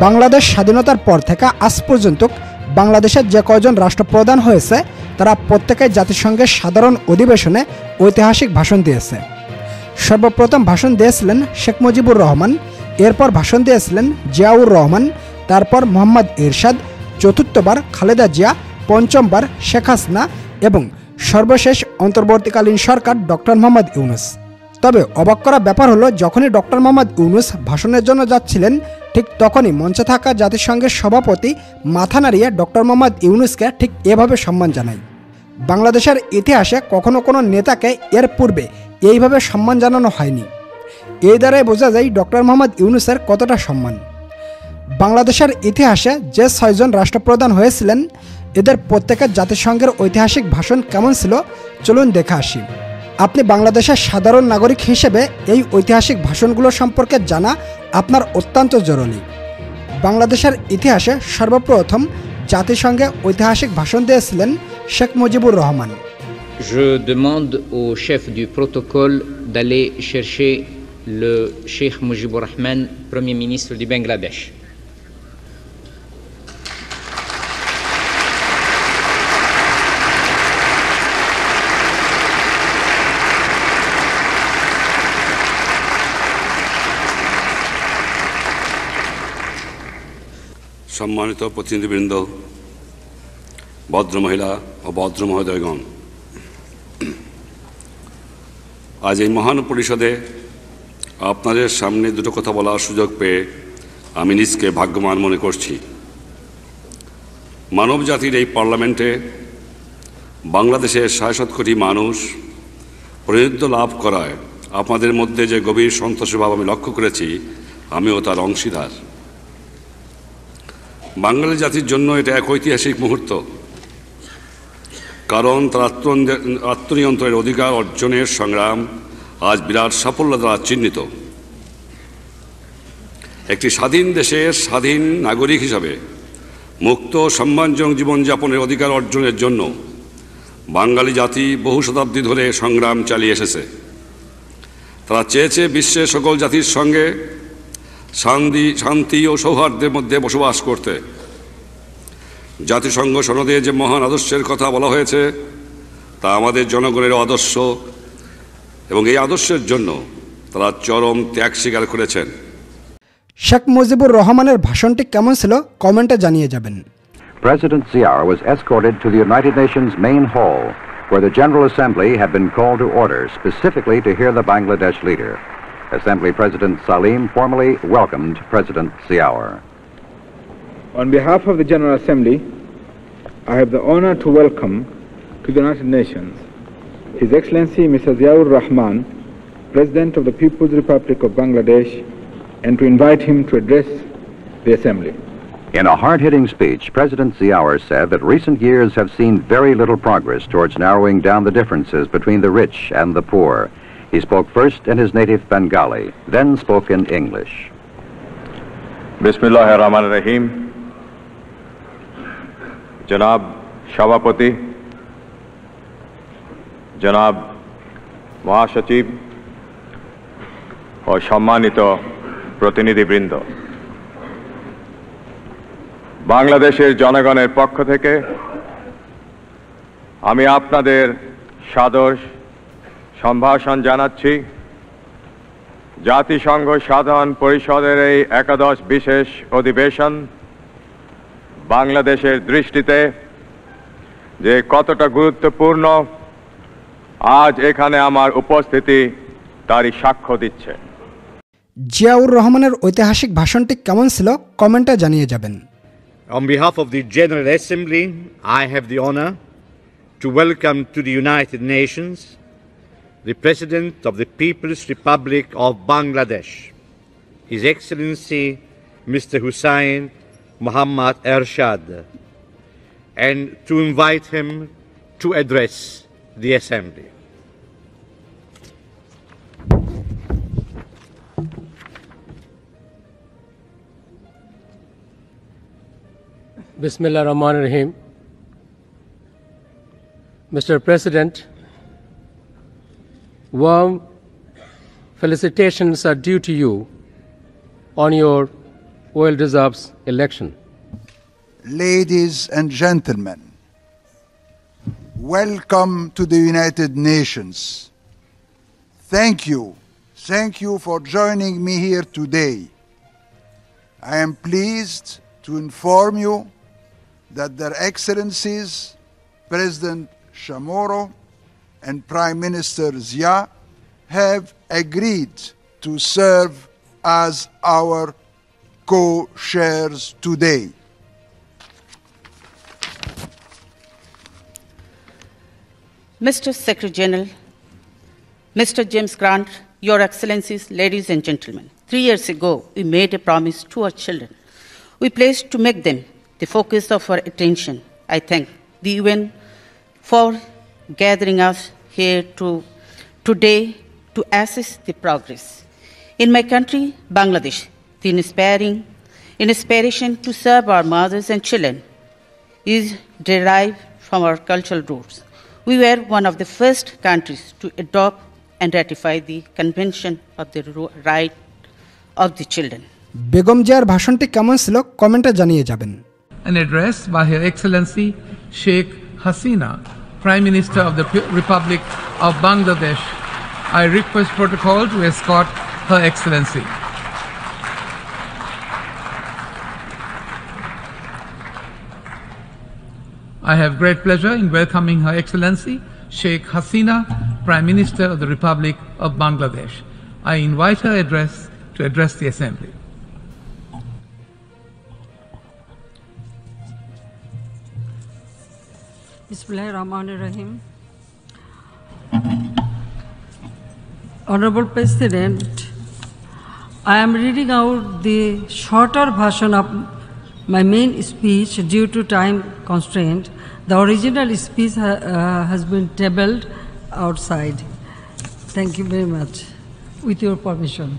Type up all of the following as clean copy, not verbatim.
বাংলাদেশ স্বাধীনতার পর থেকে আজ পর্যন্ত বাংলাদেশের যে কয়জন রাষ্ট্রপ্রধান হয়েছে তারা প্রত্যেকেই জাতিসংঘের সাধারণ অধিবেশনে ঐতিহাসিক ভাষণ দিয়েছে। সর্বপ্রথম ভাষণ দিয়েছিলেন শেখ মুজিবুর রহমান, এরপর ভাষণ দিয়েছিলেন জিয়াউর রহমান, তারপর মোহাম্মদ এরশাদ, চতুর্থবার খালেদা জিয়া, পঞ্চমবার শেখ হাসিনা এবং সর্বশেষ অন্তর্বর্তীকালীন সরকার ডক্টর মোহাম্মদ ইউনূস। তবে অবাক করা ব্যাপার হলো, যখনই ডক্টর মোহাম্মদ ইউনূস ভাষণের জন্য যাচ্ছিলেন ঠিক তখনই মঞ্চে থাকা জাতিসংঘের সভাপতি মাথা নাড়িয়ে ডক্টর মোহাম্মদ ইউনূসকে ঠিক এভাবে সম্মান জানায়। বাংলাদেশের ইতিহাসে কখনো কোনো নেতাকে এর পূর্বে এইভাবে সম্মান জানানো হয়নি। এই দ্বারাই বোঝা যায় ডক্টর মোহাম্মদ ইউনূসের কতটা সম্মান। বাংলাদেশের ইতিহাসে যে 6 জন রাষ্ট্রপ্রধান হয়েছিলেন এদের প্রত্যেকের জাতিসংঘের ঐতিহাসিক ভাষণ কেমন ছিল চলুন দেখে আসি। আপনি বাংলাদেশের সাধারণ নাগরিক হিসেবে এই ঐতিহাসিক ভাষণগুলো সম্পর্কে জানা আপনার অত্যন্ত জরুরি। বাংলাদেশের ইতিহাসে সর্বপ্রথম জাতিসংঘে ঐতিহাসিক ভাষণ দিয়েছিলেন Sheikh Mujibur Rahman. Je demande au chef du protocole d'aller chercher le Cheikh Mujibur Rahman, Premier ministre du Bangladesh. সম্মানিত প্রতিনিধিবৃন্দ, ভদ্র মহিলা ও ভদ্র মহোদয়গণ, আজ এই মহান পরিষদে আপনাদের সামনে দুটো কথা বলার সুযোগ পেয়ে আমি নিজকে ভাগ্যবান মনে করছি। মানব জাতির এই পার্লামেন্টে বাংলাদেশের ৬৭ কোটি মানুষ প্রতিনিধিত্ব লাভ করায় আপনাদের মধ্যে যে গভীর সন্তোষের ভাব আমি লক্ষ্য করেছি, আমিও তার অংশীদার। বাঙালি জাতির জন্য এটা এক ঐতিহাসিক মুহূর্ত, কারণ তার আত্মনিয়ন্ত্রণের অধিকার অর্জনের সংগ্রাম আজ বিরাট সাফল্য দ্বারা চিহ্নিত। একটি স্বাধীন দেশের স্বাধীন নাগরিক হিসাবে মুক্ত সম্মানজনক জীবনযাপনের অধিকার অর্জনের জন্য বাঙালি জাতি বহু শতাব্দী ধরে সংগ্রাম চালিয়ে এসেছে। তারা চেয়েছে বিশ্বের সকল জাতির সঙ্গে শান্তি ও সৌহার্দ্যের মধ্যে বসবাস করতে। জাতিসংঘ সনদে যে মহান আদর্শের কথা বলা হয়েছে তা আমাদের জনগণের আদর্শ, এবং এই আদর্শের জন্য তারা চরম ত্যাগ স্বীকার করেছেন। শেখ মুজিবুর রহমানের ভাষণটি কেমন ছিল কমেন্টে জানিয়ে যাবেন। President Ziaur was escorted to the United Nations main hall where the General Assembly had been called to order specifically to hear the Bangladesh leader. Assembly President Salim formally welcomed President Ziaur. On behalf of the General Assembly, I have the honor to welcome to the United Nations His Excellency Mr. Ziaur Rahman, President of the People's Republic of Bangladesh, and to invite him to address the Assembly. In a hard-hitting speech, President Ziaur said that recent years have seen very little progress towards narrowing down the differences between the rich and the poor. He spoke first in his native Bengali, then spoke in English. Bismillahirrahmanirrahim. Janab Shavapati, Janab Mahasachib ও সম্মানিত প্রতিনিধিবৃন্দ, বাংলাদেশের জনগণের পক্ষ থেকে আমি আপনাদের সাদর সম্ভাষণ জানাচ্ছি। জাতিসংঘ সাধারণ পরিষদের এই একাদশ বিশেষ অধিবেশন বাংলাদেশের দৃষ্টিতে যে কতটা গুরুত্বপূর্ণ আজ এখানে আমার উপস্থিতি তারই সাক্ষ্য দিচ্ছে। জিয়াউর রহমানের ঐতিহাসিক ভাষণটি কেমন ছিল কমেন্টে জানিয়ে যাবেন। On behalf of the General Assembly, I have the honor to welcome to the United Nations the President of the People's Republic of Bangladesh, His Excellency Mr. Hussain Mohammad Ershad, and to invite him to address the Assembly. Bismillah Rahman Rahim. Mr. President, warm felicitations are due to you on your well-deserved election. Ladies and gentlemen, welcome to the United Nations. Thank you for joining me here today. I am pleased to inform you that Their Excellencies President Chamorro and Prime Minister Zia have agreed to serve as our co-chairs today. Mr. Secretary General, Mr. James Grant, Your Excellencies, ladies and gentlemen, 3 years ago, we made a promise to our children. We pledged to make them the focus of our attention. I thank the UN for gathering us here today to assess the progress. In my country, Bangladesh, the inspiration to serve our mothers and children is derived from our cultural roots. We were one of the first countries to adopt and ratify the Convention of the Right of the Children. Begum জিয়ার ভাষণটি কেমন ছিল কমেন্টে জানিয়ে যাবেন। An address by Her Excellency Sheikh Hasina, Prime Minister of the Republic of Bangladesh. I request protocol to escort Her Excellency. I have great pleasure in welcoming Her Excellency Sheikh Hasina, Prime Minister of the Republic of Bangladesh. I invite her to address the Assembly. Bismillahirrahmanirrahim. Honorable President, I am reading out the shorter version of my main speech due to time constraint. The original speech has been tabled outside. Thank you very much. With your permission.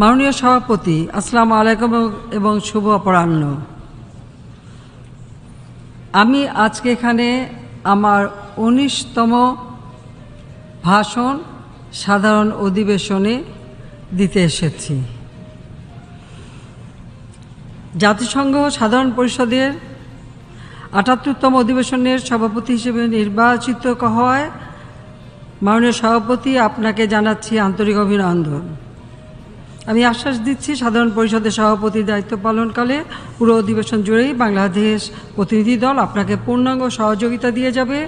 মাননীয় সভাপতি, আসসালামু আলাইকুম এবং শুভ অপরাহ্ন। আমি আজকে এখানে আমার 19তম ভাষণ সাধারণ অধিবেশনে দিতে এসেছি। জাতিসংঘ সাধারণ পরিষদের ৭৮তম অধিবেশনের সভাপতি হিসেবে নির্বাচিত হওয়ায় মাননীয় সভাপতি আপনাকে জানাচ্ছি আন্তরিক অভিনন্দন। আমি আশ্বাস দিচ্ছি সাধারণ পরিষদের সভাপতির দায়িত্ব পালনকালে পুরো অধিবেশন জুড়েই বাংলাদেশ প্রতিনিধি দল আপনাকে পূর্ণাঙ্গ সহযোগিতা দিয়ে যাবে।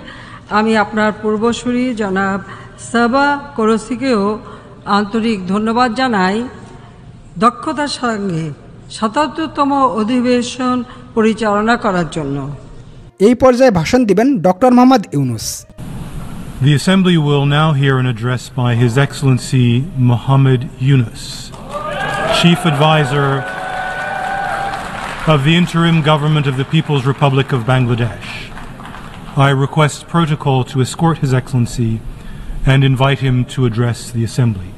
আমি আপনার পূর্বসূরি জনাব সাবা কোরসিকেও আন্তরিক ধন্যবাদ জানাই দক্ষতার সঙ্গে ৭৭তম অধিবেশন পরিচালনা করার জন্য। এই পর্যায়ে ভাষণ দিবেন doctor Mohammad Yunus. The Assembly will now hear an address by His Excellency Muhammad Yunus, Chief Advisor of the Interim Government of the People's Republic of Bangladesh. I request protocol to escort His Excellency and invite him to address the Assembly.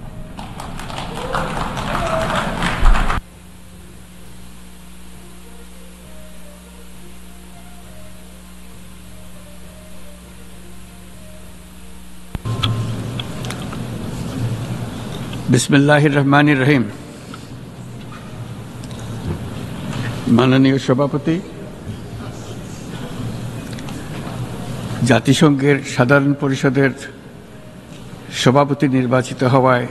বিসমিল্লাহির-রহমানির-রহিম। মাননীয় সভাপতি, জাতিসংঘের সাধারণ পরিষদের সভাপতি নির্বাচিত হওয়ায়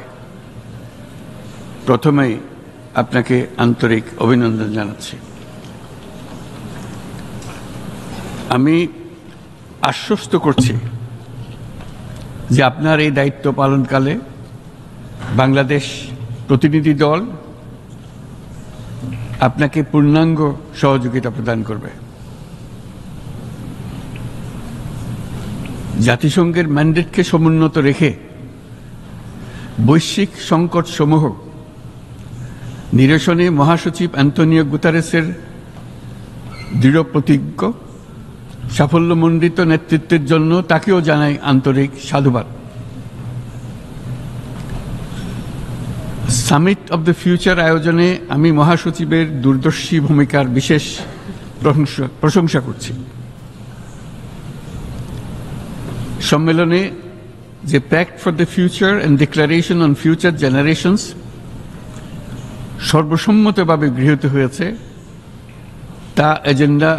প্রথমেই আপনাকে আন্তরিক অভিনন্দন জানাচ্ছি। আমি আশ্বস্ত করছি যে আপনার এই দায়িত্ব পালনকালে বাংলাদেশ প্রতিনিধি দল আপনাকে পূর্ণাঙ্গ সহযোগিতা প্রদান করবে। জাতিসংঘের ম্যান্ডেটকে সমুন্নত রেখে বৈশ্বিক সংকটসমূহ নিরসনে মহাসচিব অ্যান্তোনিও গুতেরেসের দৃঢ় প্রতিজ্ঞ সাফল্যমণ্ডিত নেতৃত্বের জন্য তাকেও জানাই আন্তরিক সাধুবাদ। সামিট অব দ্য ফিউচার আয়োজনে আমি মহাসচিবের দূরদর্শী ভূমিকার বিশেষ প্রশংসা করছি। সম্মেলনে যে pact for the future and declaration on future generations সর্বসম্মতভাবে গৃহীত হয়েছে তা এজেন্ডা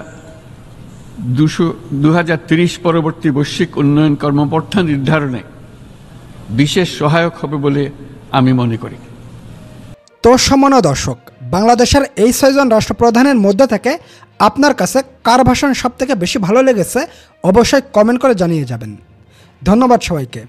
2030 পরবর্তী বৈশ্বিক উন্নয়ন কর্মপন্থা নির্ধারণে বিশেষ সহায়ক হবে বলে আমি মনে করি। তো সম্মানীয় দর্শক, বাংলাদেশের এই 6 জন রাষ্ট্রপ্রধানের মধ্যে থেকে আপনার কাছে কার ভাষণ সবথেকে বেশি ভালো লেগেছে অবশ্যই কমেন্ট করে জানিয়ে যাবেন। ধন্যবাদ সবাইকে।